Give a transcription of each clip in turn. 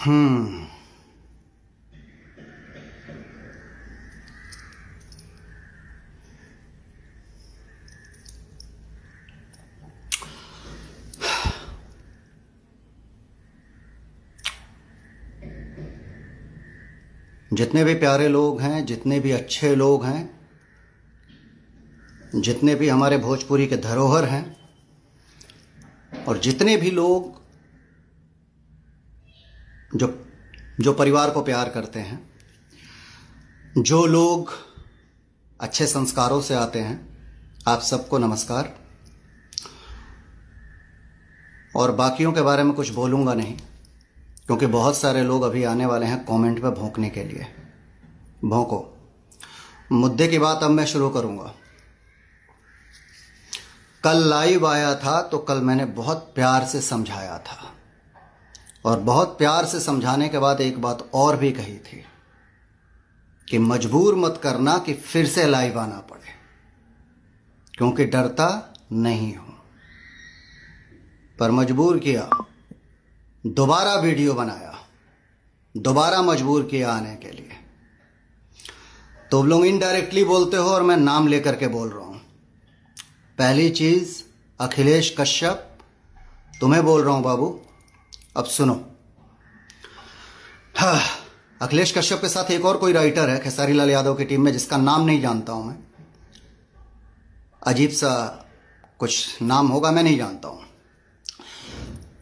हम्म जितने भी प्यारे लोग हैं, जितने भी अच्छे लोग हैं, जितने भी हमारे भोजपुरी के धरोहर हैं, और जितने भी लोग जो जो परिवार को प्यार करते हैं, जो लोग अच्छे संस्कारों से आते हैं, आप सबको नमस्कार। और बाकियों के बारे में कुछ बोलूँगा नहीं, क्योंकि बहुत सारे लोग अभी आने वाले हैं कमेंट पे भौंकने के लिए। भौंको। मुद्दे की बात अब मैं शुरू करूँगा। कल लाइव आया था तो कल मैंने बहुत प्यार से समझाया था, और बहुत प्यार से समझाने के बाद एक बात और भी कही थी कि मजबूर मत करना कि फिर से लाइव आना पड़े, क्योंकि डरता नहीं हूं। पर मजबूर किया, दोबारा वीडियो बनाया, दोबारा मजबूर किया आने के लिए। तो लोग इनडायरेक्टली बोलते हो और मैं नाम लेकर के बोल रहा हूं। पहली चीज, अखिलेश कश्यप, तुम्हें बोल रहा हूं बाबू, अब सुनो। हाँ, अखिलेश कश्यप के साथ एक और कोई राइटर है खेसारी लाल यादव की टीम में, जिसका नाम नहीं जानता हूं मैं। अजीब सा कुछ नाम होगा, मैं नहीं जानता हूं।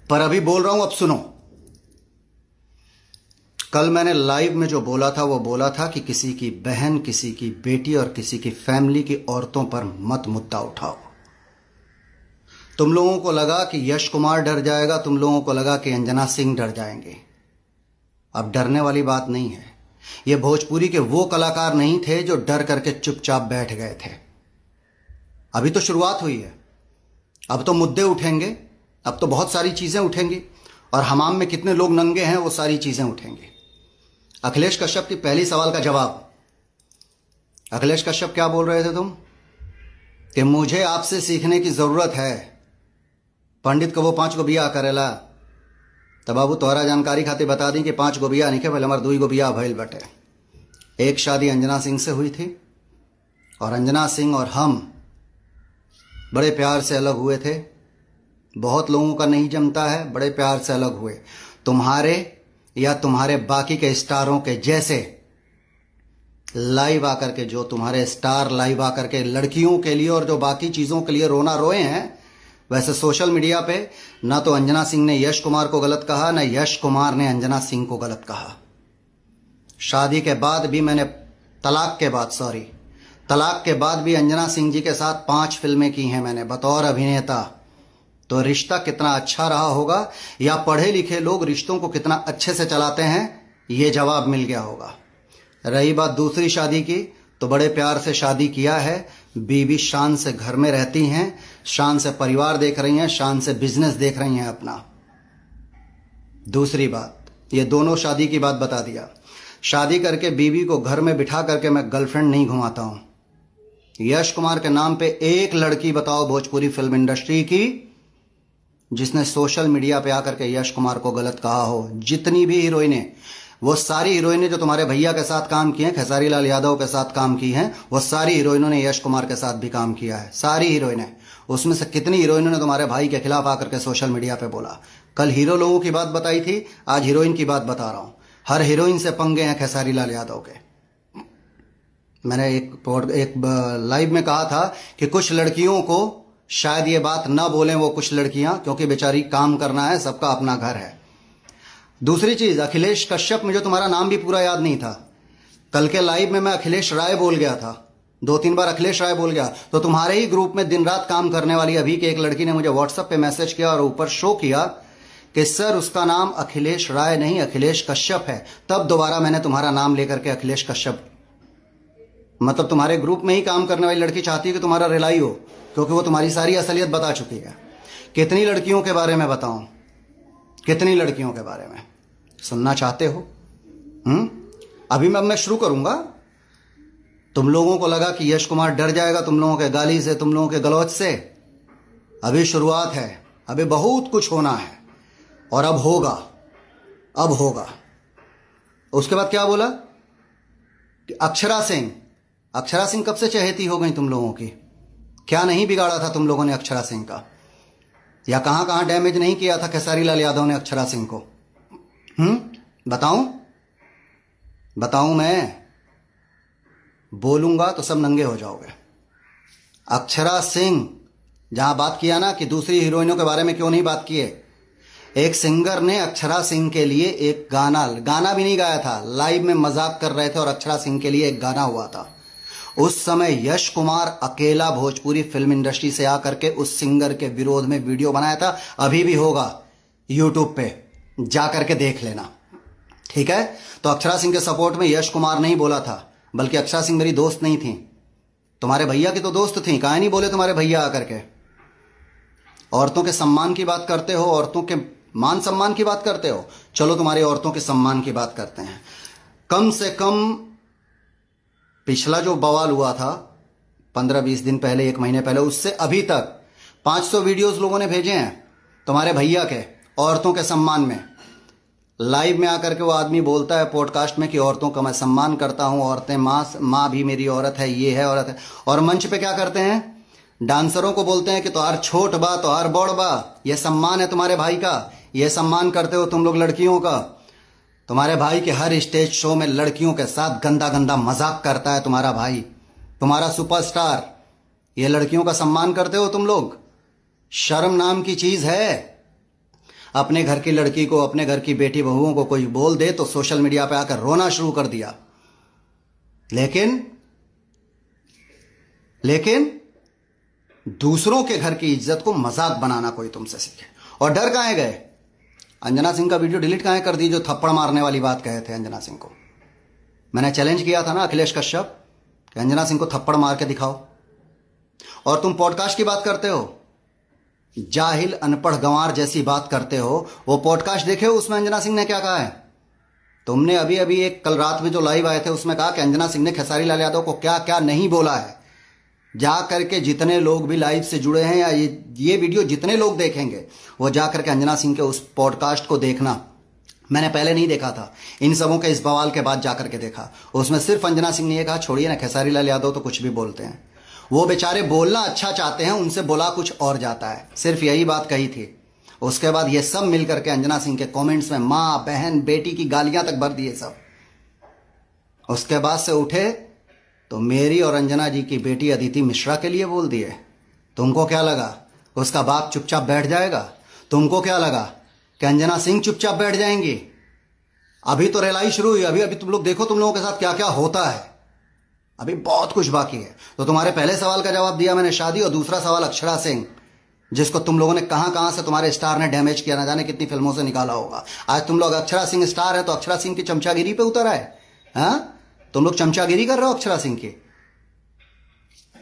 पर अभी बोल रहा हूं, अब सुनो। कल मैंने लाइव में जो बोला था वो बोला था कि किसी की बहन, किसी की बेटी और किसी की फैमिली की औरतों पर मत मुद्दा उठाओ। तुम लोगों को लगा कि यश कुमार डर जाएगा, तुम लोगों को लगा कि अंजना सिंह डर जाएंगे। अब डरने वाली बात नहीं है। ये भोजपुरी के वो कलाकार नहीं थे जो डर करके चुपचाप बैठ गए थे। अभी तो शुरुआत हुई है, अब तो मुद्दे उठेंगे, अब तो बहुत सारी चीजें उठेंगी, और हमाम में कितने लोग नंगे हैं वो सारी चीजें उठेंगी। अखिलेश कश्यप की पहली सवाल का जवाब। अखिलेश कश्यप क्या बोल रहे थे तुम? कि मुझे आपसे सीखने की जरूरत है। पंडित को वो 5 गो बिया करेला, तब बाबू तोहरा जानकारी खातिर बता दी कि 5 गो बिया नहीं के पहले हमारे 2 गो बिया भइल बटे। एक शादी अंजना सिंह से हुई थी, और अंजना सिंह और हम बड़े प्यार से अलग हुए थे। बहुत लोगों का नहीं जमता है, बड़े प्यार से अलग हुए। तुम्हारे या तुम्हारे बाकी के स्टारों के जैसे लाइव आकर के, जो तुम्हारे स्टार लाइव आकर के लड़कियों के लिए और जो बाकी चीजों के लिए रोना रोए हैं, वैसे सोशल मीडिया पे ना तो अंजना सिंह ने यश कुमार को गलत कहा, ना यश कुमार ने अंजना सिंह को गलत कहा। शादी के बाद भी मैंने, तलाक के बाद भी अंजना सिंह जी के साथ 5 फिल्में की हैं मैंने बतौर अभिनेता। तो रिश्ता कितना अच्छा रहा होगा, या पढ़े लिखे लोग रिश्तों को कितना अच्छे से चलाते हैं, ये जवाब मिल गया होगा। रही बात दूसरी शादी की, तो बड़े प्यार से शादी किया है। बीवी शान से घर में रहती हैं, शान से परिवार देख रही हैं, शान से बिजनेस देख रही हैं अपना। दूसरी बात, ये दोनों शादी की बात बता दिया। शादी करके बीवी को घर में बिठा करके मैं गर्लफ्रेंड नहीं घुमाता हूं। यश कुमार के नाम पे एक लड़की बताओ भोजपुरी फिल्म इंडस्ट्री की जिसने सोशल मीडिया पे आकर के यश कुमार को गलत कहा हो। जितनी भी हीरोइनें, वो सारी हीरोइनें जो तुम्हारे भैया के साथ काम की हैं, खेसारी लाल यादव के साथ काम की हैं, वो सारी हीरोइनों ने यश कुमार के साथ भी काम किया है। सारी हीरोइनें। उसमें से कितनी हीरोइनों ने तुम्हारे भाई के खिलाफ आकर के सोशल मीडिया पे बोला। कल हीरो लोगों की बात बताई थी, आज हीरोइन की बात बता रहा हूं। हर हीरोइन से पंगे हैं खेसारी लाल यादव के। मैंने एक लाइव में कहा था कि कुछ लड़कियों को शायद ये बात ना बोलें वो कुछ लड़कियां, क्योंकि बेचारी काम करना है, सबका अपना घर है। दूसरी चीज, अखिलेश कश्यप, मुझे तुम्हारा नाम भी पूरा याद नहीं था। कल के लाइव में मैं अखिलेश राय बोल गया था, 2-3 बार अखिलेश राय बोल गया। तो तुम्हारे ही ग्रुप में दिन रात काम करने वाली अभी की एक लड़की ने मुझे व्हाट्सएप पे मैसेज किया और ऊपर शो किया कि सर उसका नाम अखिलेश राय नहीं अखिलेश कश्यप है। तब दोबारा मैंने तुम्हारा नाम लेकर के अखिलेश कश्यप, मतलब तुम्हारे ग्रुप में ही काम करने वाली लड़की चाहती है कि तुम्हारा रिलाई हो, क्योंकि वो तुम्हारी सारी असलियत बता चुकी है। कितनी लड़कियों के बारे में बताऊं? कितनी लड़कियों के बारे में सुनना चाहते हो? अभी मैं शुरू करूंगा। तुम लोगों को लगा कि यश कुमार डर जाएगा तुम लोगों के गाली से, तुम लोगों के गलौज से। अभी शुरुआत है, अभी बहुत कुछ होना है, और अब होगा। अब होगा। उसके बाद क्या बोला कि अक्षरा सिंह, अक्षरा सिंह कब से चहेती हो गई तुम लोगों की? क्या नहीं बिगाड़ा था तुम लोगों ने अक्षरा सिंह का? या कहां कहां डैमेज नहीं किया था खेसारी लाल यादव ने अक्षरा सिंह को? बताऊं? बताऊं मैं? बोलूंगा तो सब नंगे हो जाओगे। अक्षरा सिंह, जहां बात किया ना कि दूसरी हीरोइनों के बारे में क्यों नहीं बात किए, एक सिंगर ने अक्षरा सिंह के लिए एक गाना भी नहीं गाया था, लाइव में मजाक कर रहे थे और अक्षरा सिंह के लिए एक गाना हुआ था। उस समय यश कुमार अकेला भोजपुरी फिल्म इंडस्ट्री से आकर के उस सिंगर के विरोध में वीडियो बनाया था। अभी भी होगा यूट्यूब पे, जा करके देख लेना, ठीक है? तो अक्षरा सिंह के सपोर्ट में यश कुमार नहीं बोला था, बल्कि अक्षरा सिंह मेरी दोस्त नहीं थी, तुम्हारे भैया की तो दोस्त थी। काहे नहीं बोले तुम्हारे भैया आकर के? औरतों के सम्मान की बात करते हो, औरतों के मान सम्मान की बात करते हो, चलो तुम्हारी औरतों के सम्मान की बात करते हैं। कम से कम पिछला जो बवाल हुआ था 15-20 दिन पहले, 1 महीने पहले, उससे अभी तक 500 वीडियोस लोगों ने भेजे हैं तुम्हारे भैया के औरतों के सम्मान में। लाइव में आकर के वो आदमी बोलता है पॉडकास्ट में कि औरतों का मैं सम्मान करता हूं, औरतें माँ भी मेरी औरत है, ये है औरत है। और मंच पे क्या करते हैं? डांसरों को बोलते हैं कि तोहार छोट बा, तोहार बड़ बा, ये सम्मान है तुम्हारे भाई का, ये सम्मान करते हो तुम लोग लड़कियों का। तुम्हारे भाई के हर स्टेज शो में लड़कियों के साथ गंदा गंदा मजाक करता है तुम्हारा भाई, तुम्हारा सुपरस्टार। ये लड़कियों का सम्मान करते हो तुम लोग? शर्म नाम की चीज है। अपने घर की लड़की को, अपने घर की बेटी बहुओं को कोई बोल दे तो सोशल मीडिया पे आकर रोना शुरू कर दिया। लेकिन दूसरों के घर की इज्जत को मजाक बनाना कोई तुमसे सीखे। और डर कहां गए? अंजना सिंह का वीडियो डिलीट कहां कर दी जो थप्पड़ मारने वाली बात कहे थे अंजना सिंह को? मैंने चैलेंज किया था ना अखिलेश कश्यप कि अंजना सिंह को थप्पड़ मार के दिखाओ। और तुम पॉडकास्ट की बात करते हो, जाहिल अनपढ़ गंवार जैसी बात करते हो। वो पॉडकास्ट देखे हो, उसमें अंजना सिंह ने क्या कहा है? तुमने अभी अभी एक कल रात में जो लाइव आए थे उसमें कहा कि अंजना सिंह ने खेसारी लाल यादव को क्या क्या नहीं बोला है। जा करके जितने लोग भी लाइव से जुड़े हैं या ये वीडियो जितने लोग देखेंगे वो जा करके अंजना सिंह के उस पॉडकास्ट को देखना। मैंने पहले नहीं देखा था, इन सबों के इस बवाल के बाद जाकर के देखा। उसमें सिर्फ अंजना सिंह ने यह कहा, छोड़िए ना, खेसारी लाल यादव तो कुछ भी बोलते हैं, वो बेचारे बोलना अच्छा चाहते हैं, उनसे बोला कुछ और जाता है। सिर्फ यही बात कही थी। उसके बाद ये सब मिल करके अंजना सिंह के कमेंट्स में माँ बहन बेटी की गालियां तक भर दिए सब। उसके बाद से उठे तो मेरी और अंजना जी की बेटी अदिति मिश्रा के लिए बोल दिए। तुमको क्या लगा उसका बाप चुपचाप बैठ जाएगा? तुमको क्या लगा कि अंजना सिंह चुपचाप बैठ जाएंगी? अभी तो रेलाई शुरू हुई, अभी तुम लोग देखो तुम लोगों के साथ क्या क्या होता है। अभी बहुत कुछ बाकी है। तो तुम्हारे पहले सवाल का जवाब दिया मैंने, शादी, और दूसरा सवाल अक्षरा सिंह, जिसको तुम लोगों ने कहां कहां से तुम्हारे स्टार ने डैमेज किया, ना जाने कितनी फिल्मों से निकाला होगा। आज तुम लोग अक्षरा सिंह स्टार है तो अक्षरा सिंह की चमचागिरी पे उतर आए। हाँ, तुम लोग चमचागिरी कर रहे हो अक्षरा सिंह की।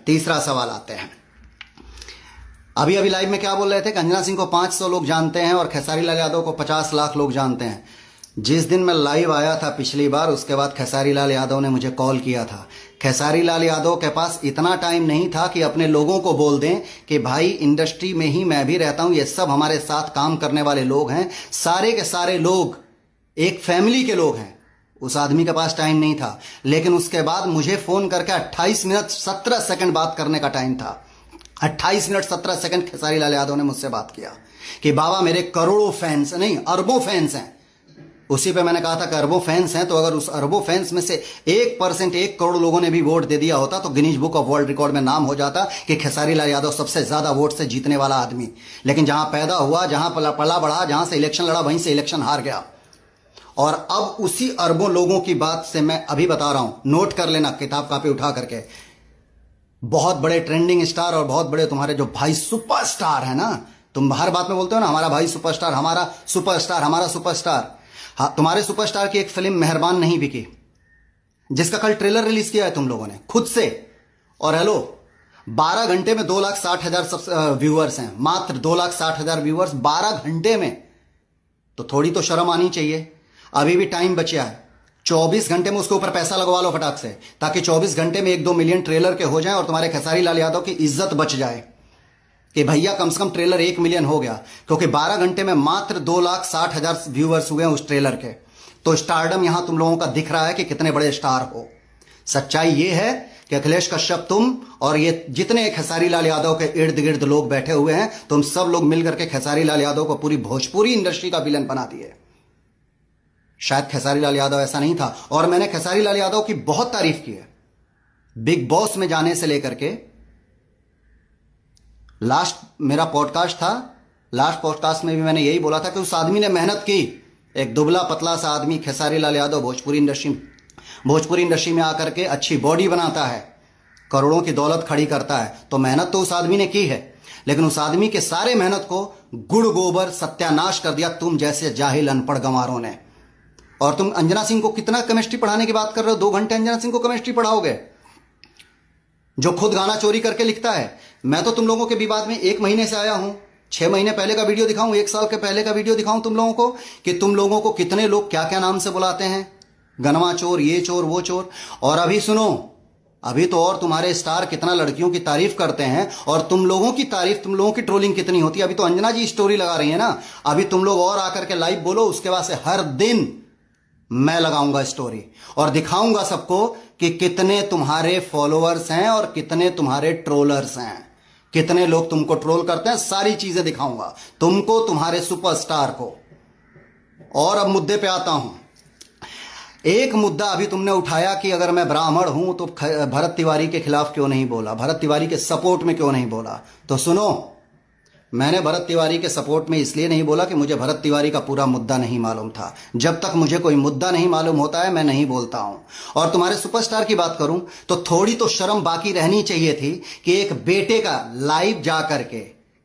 तीसरा सवाल आते हैं। अभी लाइव में क्या बोल रहे थे कि अंजना सिंह को 500 लोग जानते हैं और खेसारी लाल यादव को 50 लाख लोग जानते हैं। जिस दिन मैं लाइव आया था पिछली बार, उसके बाद खेसारी लाल यादव ने मुझे कॉल किया था। खेसारी लाल यादव के पास इतना टाइम नहीं था कि अपने लोगों को बोल दें कि भाई इंडस्ट्री में ही मैं भी रहता हूं, ये सब हमारे साथ काम करने वाले लोग हैं, सारे के सारे लोग एक फैमिली के लोग हैं। उस आदमी के पास टाइम नहीं था। लेकिन उसके बाद मुझे फोन करके 28 मिनट 17 सेकंड बात करने का टाइम था। 28 मिनट 17 सेकंड खेसारी लाल यादव ने मुझसे बात किया कि बाबा मेरे करोड़ों फैंस नहीं, अरबों फैंस हैं। उसी पे मैंने कहा था कि अरबों फैंस हैं, तो अगर उस अरबों फैंस में से 1% 1 करोड़ लोगों ने भी वोट दे दिया होता तो Guinness book of world record में नाम हो जाता कि खेसारी लाल यादव सबसे ज्यादा वोट से जीतने वाला आदमी। लेकिन जहां पैदा हुआ, जहां पला बढ़ा, जहां से इलेक्शन लड़ा, वहीं से इलेक्शन हार गया। और अब उसी अरबों लोगों की बात से मैं अभी बता रहा हूं, नोट कर लेना किताब कापी उठा करके। बहुत बड़े ट्रेंडिंग स्टार और बहुत बड़े तुम्हारे जो भाई सुपरस्टार है ना, तुम हर बात में बोलते हो ना हमारा भाई सुपरस्टार, हमारा सुपरस्टार, हमारा सुपरस्टार। हाँ, तुम्हारे सुपरस्टार की एक फिल्म मेहरबान नहीं बिकी, जिसका कल ट्रेलर रिलीज किया है तुम लोगों ने खुद से। और हेलो, 12 घंटे में 2,60,000 व्यूअर्स हैं, मात्र 2,60,000 व्यूअर्स 12 घंटे में। तो थोड़ी तो शर्म आनी चाहिए। अभी भी टाइम बचा है, 24 घंटे में उसके ऊपर पैसा लगवा लो फटाक से, ताकि 24 घंटे में 1-2 मिलियन ट्रेलर के हो जाएं और तुम्हारे खेसारी लाल यादव की इज्जत बच जाए कि भैया कम से कम ट्रेलर 1 मिलियन हो गया, क्योंकि 12 घंटे में मात्र 2,60,000 व्यूअर्स हुए हैं उस ट्रेलर के। तो स्टारडम यहां तुम लोगों का दिख रहा है कि कितने बड़े स्टार हो। सच्चाई ये है कि अखिलेश कश्यप, तुम और ये जितने खेसारी लाल यादव के इर्द गिर्द लोग बैठे हुए हैं, तुम सब लोग मिलकर के खेसारी लाल यादव को पूरी भोजपुरी इंडस्ट्री का विलन बना दिए। शायद खेसारी लाल यादव ऐसा नहीं था, और मैंने खेसारी लाल यादव की बहुत तारीफ की है बिग बॉस में जाने से लेकर के। लास्ट मेरा पॉडकास्ट था, लास्ट पॉडकास्ट में भी मैंने यही बोला था कि उस आदमी ने मेहनत की। एक दुबला पतला सा आदमी खेसारी लाल यादव भोजपुरी इंडस्ट्री में आकर के अच्छी बॉडी बनाता है, करोड़ों की दौलत खड़ी करता है, तो मेहनत तो उस आदमी ने की है, लेकिन उस आदमी के सारे मेहनत को गुड़ गोबर सत्यानाश कर दिया तुम जैसे जाहिल अनपढ़ गंवारों ने। और तुम अंजना सिंह को कितना केमिस्ट्री पढ़ाने की बात कर रहे हो? 2 घंटे अंजना सिंह को केमिस्ट्री पढ़ाओगे, जो खुद गाना चोरी करके लिखता है। मैं तो तुम लोगों के विवाद में 1 महीने से आया हूं। 6 महीने पहले का वीडियो दिखाऊं, 1 साल के पहले का वीडियो दिखाऊं तुम लोगों को, कि तुम लोगों को कितने लोग क्या क्या नाम से बुलाते हैं, गनवा चोर, ये चोर, वो चोर। और अभी सुनो, अभी तो और तुम्हारे स्टार कितना लड़कियों की तारीफ करते हैं, और तुम लोगों की तारीफ, तुम लोगों की ट्रोलिंग कितनी होती है। अभी तो अंजना जी स्टोरी लगा रही है ना, अभी तुम लोग और आकर के लाइव बोलो, उसके बाद से हर दिन मैं लगाऊंगा स्टोरी और दिखाऊंगा सबको कि कितने तुम्हारे फॉलोअर्स हैं और कितने तुम्हारे ट्रोलर्स हैं, कितने लोग तुमको ट्रोल करते हैं। सारी चीजें दिखाऊंगा तुमको, तुम्हारे सुपरस्टार को। और अब मुद्दे पे आता हूं। एक मुद्दा अभी तुमने उठाया कि अगर मैं ब्राह्मण हूं तो भरत तिवारी के खिलाफ क्यों नहीं बोला, भरत तिवारी के सपोर्ट में क्यों नहीं बोला। तो सुनो, मैंने भरत तिवारी के सपोर्ट में इसलिए नहीं बोला कि मुझे भरत तिवारी का पूरा मुद्दा नहीं मालूम था। जब तक मुझे कोई मुद्दा नहीं मालूम होता है मैं नहीं बोलता हूं। और तुम्हारे सुपरस्टार की बात करूं तो थोड़ी तो शर्म बाकी रहनी चाहिए थी कि एक बेटे का लाइव जा करके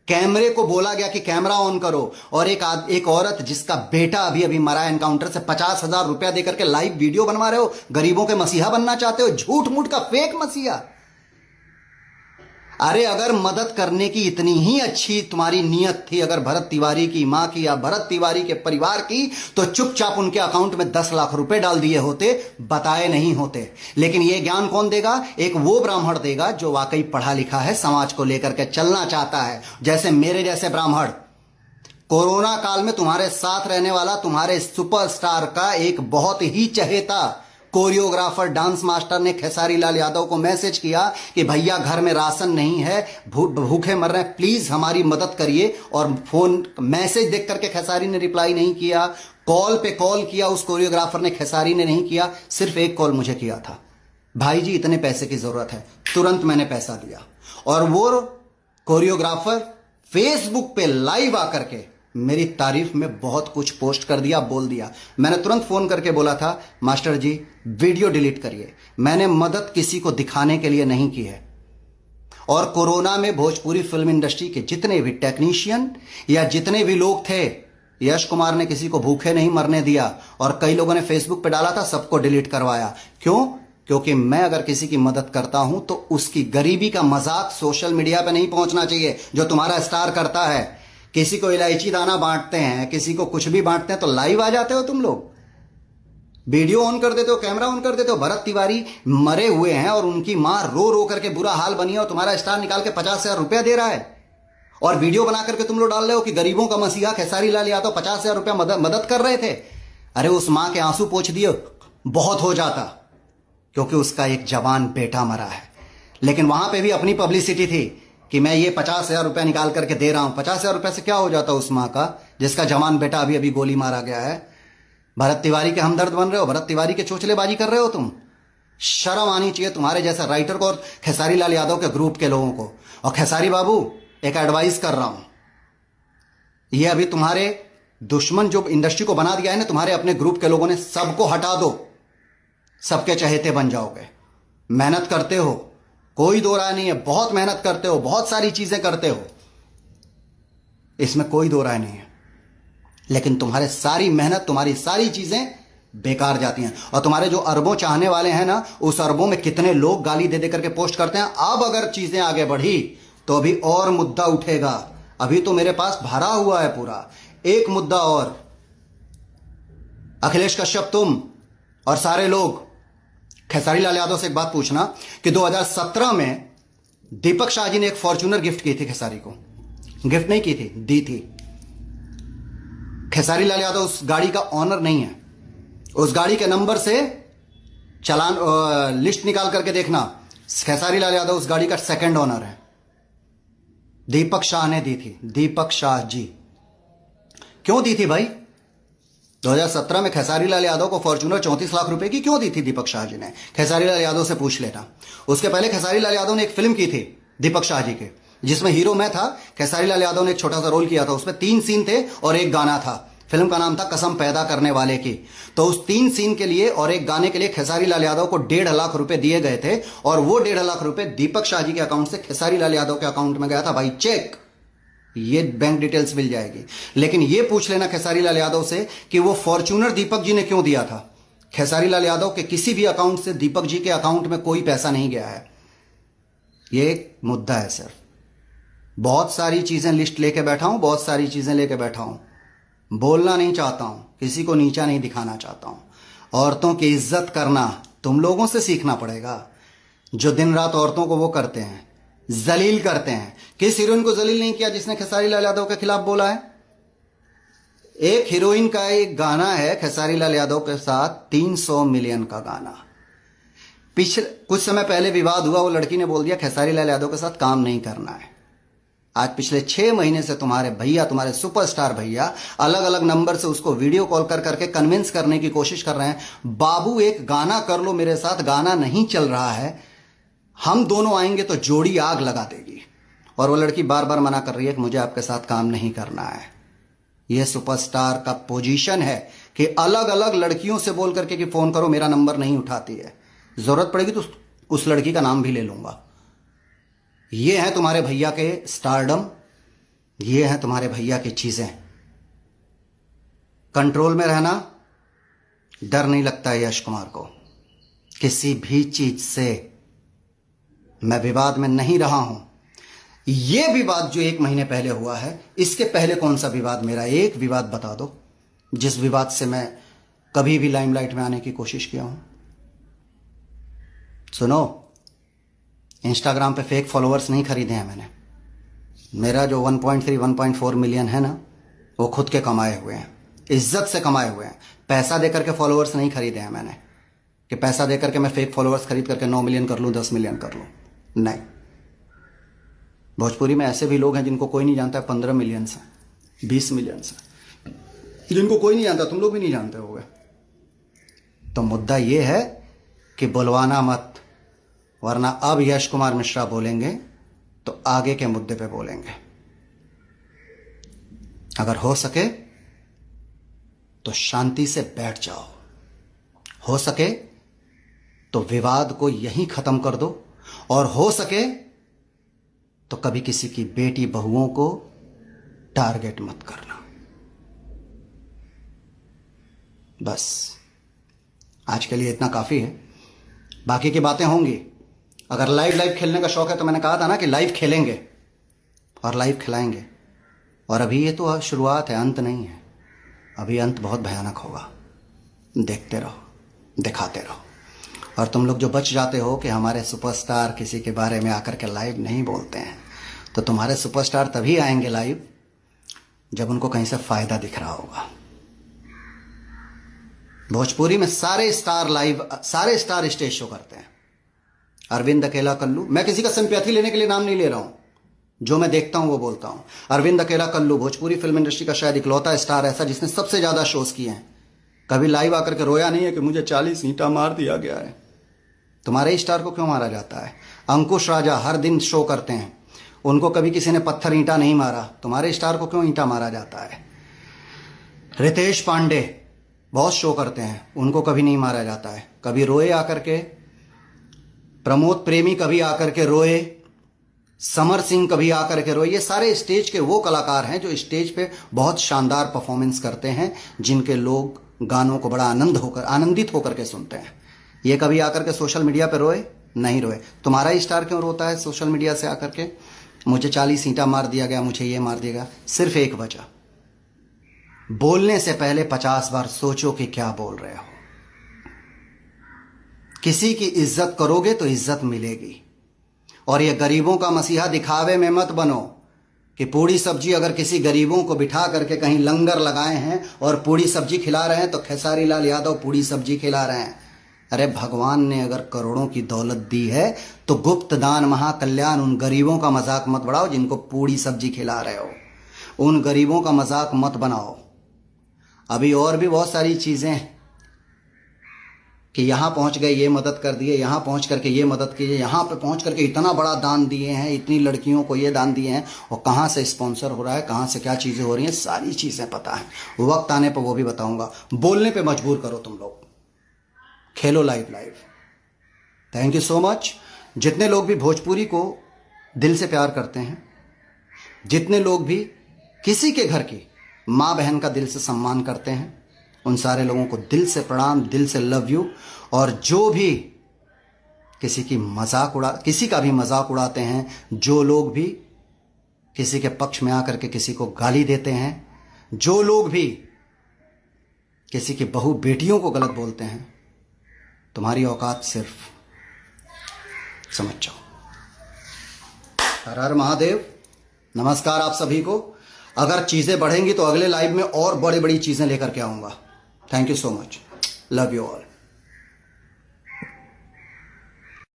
कैमरे को बोला गया कि कैमरा ऑन करो, और एक औरत जिसका बेटा अभी अभी मरा एनकाउंटर से 50,000 रुपया देकर के लाइव वीडियो बनवा रहे हो। गरीबों के मसीहा बनना चाहते हो, झूठ मूठ का फेक मसीहा। अरे अगर मदद करने की इतनी ही अच्छी तुम्हारी नीयत थी, अगर भरत तिवारी की मां की या भरत तिवारी के परिवार की, तो चुपचाप उनके अकाउंट में 10 लाख रुपए डाल दिए होते, बताए नहीं होते। लेकिन यह ज्ञान कौन देगा? एक वो ब्राह्मण देगा जो वाकई पढ़ा लिखा है, समाज को लेकर के चलना चाहता है, जैसे मेरे जैसे ब्राह्मण। कोरोना काल में तुम्हारे साथ रहने वाला तुम्हारे सुपरस्टार का एक बहुत ही चहेता कोरियोग्राफर, डांस मास्टर ने खेसारी लाल यादव को मैसेज किया कि भैया घर में राशन नहीं है, भूखे मर रहे हैं, प्लीज हमारी मदद करिए। और फोन मैसेज देख करके खेसारी ने रिप्लाई नहीं किया, कॉल पे कॉल किया उस कोरियोग्राफर ने, खेसारी ने नहीं किया, सिर्फ एक कॉल मुझे किया था, भाई जी इतने पैसे की जरूरत है। तुरंत मैंने पैसा दिया और वो कोरियोग्राफर फेसबुक पे लाइव आकर के मेरी तारीफ में बहुत कुछ पोस्ट कर दिया, बोल दिया। मैंने तुरंत फोन करके बोला था, मास्टर जी वीडियो डिलीट करिए, मैंने मदद किसी को दिखाने के लिए नहीं की है। और कोरोना में भोजपुरी फिल्म इंडस्ट्री के जितने भी टेक्नीशियन या जितने भी लोग थे, यश कुमार ने किसी को भूखे नहीं मरने दिया, और कई लोगों ने फेसबुक पे डाला था, सबको डिलीट करवाया। क्यों? क्योंकि मैं अगर किसी की मदद करता हूं तो उसकी गरीबी का मजाक सोशल मीडिया पे नहीं पहुंचना चाहिए, जो तुम्हारा स्टार करता है। किसी को इलायची दाना बांटते हैं, किसी को कुछ भी बांटते हैं, तो लाइव आ जाते हो तुम लोग, वीडियो ऑन कर देते हो, कैमरा ऑन कर देते हो। भरत तिवारी मरे हुए हैं और उनकी मां रो रो करके बुरा हाल बनी है, और तुम्हारा स्टार निकाल के 50,000 रुपया दे रहा है, और वीडियो बना करके तुम लोग डाल रहे हो कि गरीबों का मसीहा खेसारी लाल यादव 50,000 रुपया मदद कर रहे थे। अरे उस मां के आंसू पोंछ दिए बहुत हो जाता, क्योंकि उसका एक जवान बेटा मरा है। लेकिन वहां पे भी अपनी पब्लिसिटी थी कि मैं ये 50,000 रुपया निकाल करके दे रहा हूं। 50,000 रुपये से क्या हो जाता उस मां का जिसका जवान बेटा अभी अभी गोली मारा गया है। भरत तिवारी के हमदर्द बन रहे हो, भरत तिवारी के चोचलेबाजी कर रहे हो तुम। शर्म आनी चाहिए तुम्हारे जैसे राइटर को और खेसारी लाल यादव के ग्रुप के लोगों को। और खेसारी बाबू, एक एडवाइस कर रहा हूं, ये अभी तुम्हारे दुश्मन जो इंडस्ट्री को बना दिया है ना, तुम्हारे अपने ग्रुप के लोगों ने, सबको हटा दो, सबके चहेते बन जाओगे। मेहनत करते हो, कोई दो राय नहीं है, बहुत मेहनत करते हो, बहुत सारी चीजें करते हो, इसमें कोई दो राय नहीं है, लेकिन तुम्हारे सारी मेहनत, तुम्हारी सारी चीजें बेकार जाती हैं। और तुम्हारे जो अरबों चाहने वाले हैं ना, उस अरबों में कितने लोग गाली दे दे करके पोस्ट करते हैं। अब अगर चीजें आगे बढ़ी तो अभी और मुद्दा उठेगा, अभी तो मेरे पास भरा हुआ है पूरा। एक मुद्दा और, अखिलेश कश्यप तुम और सारे लोग खेसारी लाल यादव से एक बात पूछना कि 2017 में दीपक शाह जी ने एक फॉर्च्यूनर गिफ्ट की थी खेसारी को, गिफ्ट नहीं की थी, दी थी। खेसारी लाल यादव उस गाड़ी का ऑनर नहीं है। उस गाड़ी के नंबर से चालान लिस्ट निकाल करके देखना, खेसारी लाल यादव उस गाड़ी का सेकंड ऑनर है। दीपक शाह ने दी थी, दीपक शाह जी। क्यों दी थी भाई? 2017 में खेसारी लाल यादव को फॉर्च्यूनर 34 लाख रुपए की क्यों दी थी दीपक शाह जी ने? खेसारी लाल यादव से पूछ लेना। उसके पहले खेसारी लाल यादव ने एक फिल्म की थी दीपक शाह जी के, जिसमें हीरो मैं था, खेसारी लाल यादव ने एक छोटा सा रोल किया था। उसमें 3 सीन थे और एक गाना था। फिल्म का नाम था कसम पैदा करने वाले की। तो उस 3 सीन के लिए और एक गाने के लिए खेसारी लाल यादव को 1.5 लाख रुपए दिए गए थे, और वो 1.5 लाख रुपए दीपक शाह जी के अकाउंट से खेसारी लाल यादव के अकाउंट में गया था। भाई चेक, ये बैंक डिटेल्स मिल जाएगी। लेकिन ये पूछ लेना खेसारी लाल यादव से कि वो फॉर्च्यूनर दीपक जी ने क्यों दिया था। खेसारी लाल यादव के किसी भी अकाउंट से दीपक जी के अकाउंट में कोई पैसा नहीं गया है। ये एक मुद्दा है सर। बहुत सारी चीजें लिस्ट लेके बैठा हूं, बहुत सारी चीजें लेके बैठा हूं। बोलना नहीं चाहता हूं, किसी को नीचा नहीं दिखाना चाहता हूं। औरतों की इज्जत करना तुम लोगों से सीखना पड़ेगा, जो दिन रात औरतों को वो करते हैं, जलील करते हैं। किस हीरोइन को जलील नहीं किया जिसने खेसारी लाल यादव के खिलाफ बोला है? एक हीरोइन का एक गाना है खेसारी लाल यादव के साथ, 300 मिलियन का गाना। पिछले कुछ समय पहले विवाद हुआ, वो लड़की ने बोल दिया खेसारी लाल यादव के साथ काम नहीं करना है। आज पिछले 6 महीने से तुम्हारे भैया, तुम्हारे सुपरस्टार भैया अलग अलग नंबर से उसको वीडियो कॉल कर करके कन्विंस करने की कोशिश कर रहे हैं, बाबू एक गाना कर लो मेरे साथ। गाना नहीं चल रहा है, हम दोनों आएंगे तो जोड़ी आग लगा देगी। और वो लड़की बार बार मना कर रही है कि मुझे आपके साथ काम नहीं करना है। यह सुपरस्टार का पोजीशन है कि अलग अलग लड़कियों से बोल करके कि फोन करो, मेरा नंबर नहीं उठाती है, जरूरत पड़ेगी तो उस लड़की का नाम भी ले लूंगा। ये है तुम्हारे भैया के स्टारडम, ये है तुम्हारे भैया की चीजें। कंट्रोल में रहना, डर नहीं लगता है यश कुमार को किसी भी चीज से। मैं विवाद में नहीं रहा हूं। यह विवाद जो 1 महीने पहले हुआ है, इसके पहले कौन सा विवाद, मेरा एक विवाद बता दो जिस विवाद से मैं कभी भी लाइमलाइट में आने की कोशिश किया हूं। सुनो, इंस्टाग्राम पे फेक फॉलोअर्स नहीं खरीदे हैं मैंने। मेरा जो 1.3 1.4 मिलियन है ना, वो खुद के कमाए हुए हैं, इज्जत से कमाए हुए हैं। पैसा देकर के फॉलोअर्स नहीं खरीदे हैं मैंने, कि पैसा देकर के मैं फेक फॉलोअर्स खरीद करके 9 मिलियन कर लूं, 10 मिलियन कर लूं। नहीं, भोजपुरी में ऐसे भी लोग हैं जिनको कोई नहीं जानता, 15 मिलियन से, 20 मिलियन से, जिनको कोई नहीं जानता। तुम लोग भी नहीं जानते होगे। तो मुद्दा यह है कि बुलवाना मत, वरना अब यश कुमार मिश्रा बोलेंगे तो आगे के मुद्दे पे बोलेंगे। अगर हो सके तो शांति से बैठ जाओ, हो सके तो विवाद को यहीं खत्म कर दो, और हो सके तो कभी किसी की बेटी बहुओं को टारगेट मत करना। बस आज के लिए इतना काफी है, बाकी की बातें होंगी। अगर लाइव खेलने का शौक है तो मैंने कहा था ना कि लाइव खेलेंगे और लाइव खिलाएंगे। और अभी ये तो शुरुआत है, अंत नहीं है। अभी अंत बहुत भयानक होगा। देखते रहो, दिखाते रहो। और तुम लोग जो बच जाते हो कि हमारे सुपरस्टार किसी के बारे में आकर के लाइव नहीं बोलते हैं, तो तुम्हारे सुपरस्टार तभी आएंगे लाइव जब उनको कहीं से फायदा दिख रहा होगा। भोजपुरी में सारे स्टार लाइव, सारे स्टार स्टेज शो करते हैं। अरविंद अकेला कल्लू, मैं किसी का सिंपैथी लेने के लिए नाम नहीं ले रहा हूं, जो मैं देखता हूं वो बोलता हूं। अरविंद अकेला कल्लू भोजपुरी फिल्म इंडस्ट्री का शायद इकलौता स्टार ऐसा जिसने सबसे ज्यादा शोज किए हैं। कभी लाइव आकर के रोया नहीं है कि मुझे 40 ईंटा मार दिया गया है। तुम्हारे स्टार को क्यों मारा जाता है? अंकुश राजा हर दिन शो करते हैं, उनको कभी किसी ने पत्थर ईंटा नहीं मारा। तुम्हारे स्टार को क्यों ईंटा मारा जाता है? रितेश पांडे बहुत शो करते हैं, उनको कभी नहीं मारा जाता है। कभी रोए आकर के, प्रमोद प्रेमी कभी आकर के रोए, समर सिंह कभी आकर के रोए। ये सारे स्टेज के वो कलाकार हैं जो स्टेज पे बहुत शानदार परफॉर्मेंस करते हैं, जिनके लोग गानों को बड़ा आनंदित होकर के सुनते हैं। ये कभी आकर के सोशल मीडिया पे रोए? नहीं रोए। तुम्हारा स्टार क्यों रोता है सोशल मीडिया से आकर के? मुझे 40 ईंटा मार दिया गया, मुझे ये मार दिया गया। सिर्फ एक वजह, बोलने से पहले 50 बार सोचो कि क्या बोल रहे हो। किसी की इज्जत करोगे तो इज्जत मिलेगी। और ये गरीबों का मसीहा दिखावे में मत बनो। कि पूड़ी सब्जी अगर किसी गरीबों को बिठा करके कहीं लंगर लगाए हैं और पूड़ी सब्जी खिला रहे हैं तो खेसारी लाल यादव पूड़ी सब्जी खिला रहे हैं। अरे भगवान ने अगर करोड़ों की दौलत दी है तो गुप्त दान महाकल्याण, उन गरीबों का मजाक मत बढ़ाओ जिनको पूड़ी सब्जी खिला रहे हो, उन गरीबों का मजाक मत बनाओ। अभी और भी बहुत सारी चीजें कि यहाँ पहुँच गए ये मदद कर दिए, यहाँ पहुँच करके ये मदद कीजिए, यहाँ पे पहुँच करके इतना बड़ा दान दिए हैं, इतनी लड़कियों को ये दान दिए हैं, और कहाँ से स्पॉन्सर हो रहा है, कहाँ से क्या चीज़ें हो रही हैं, सारी चीज़ें पता है। वक्त आने पर वो भी बताऊंगा। बोलने पे मजबूर करो तुम लोग। खेलो live. Thank you so much. जितने लोग भी भोजपुरी को दिल से प्यार करते हैं, जितने लोग भी किसी के घर की माँ बहन का दिल से सम्मान करते हैं, उन सारे लोगों को दिल से प्रणाम, दिल से लव यू। और जो भी किसी का भी मजाक उड़ाते हैं, जो लोग भी किसी के पक्ष में आकर के किसी को गाली देते हैं, जो लोग भी किसी की बहू बेटियों को गलत बोलते हैं, तुम्हारी औकात सिर्फ समझ जाओ। हर हर महादेव। नमस्कार आप सभी को। अगर चीज़ें बढ़ेंगी तो अगले लाइव में और बड़ी बड़ी चीज़ें लेकर के आऊँगा। Thank you so much. Love you all.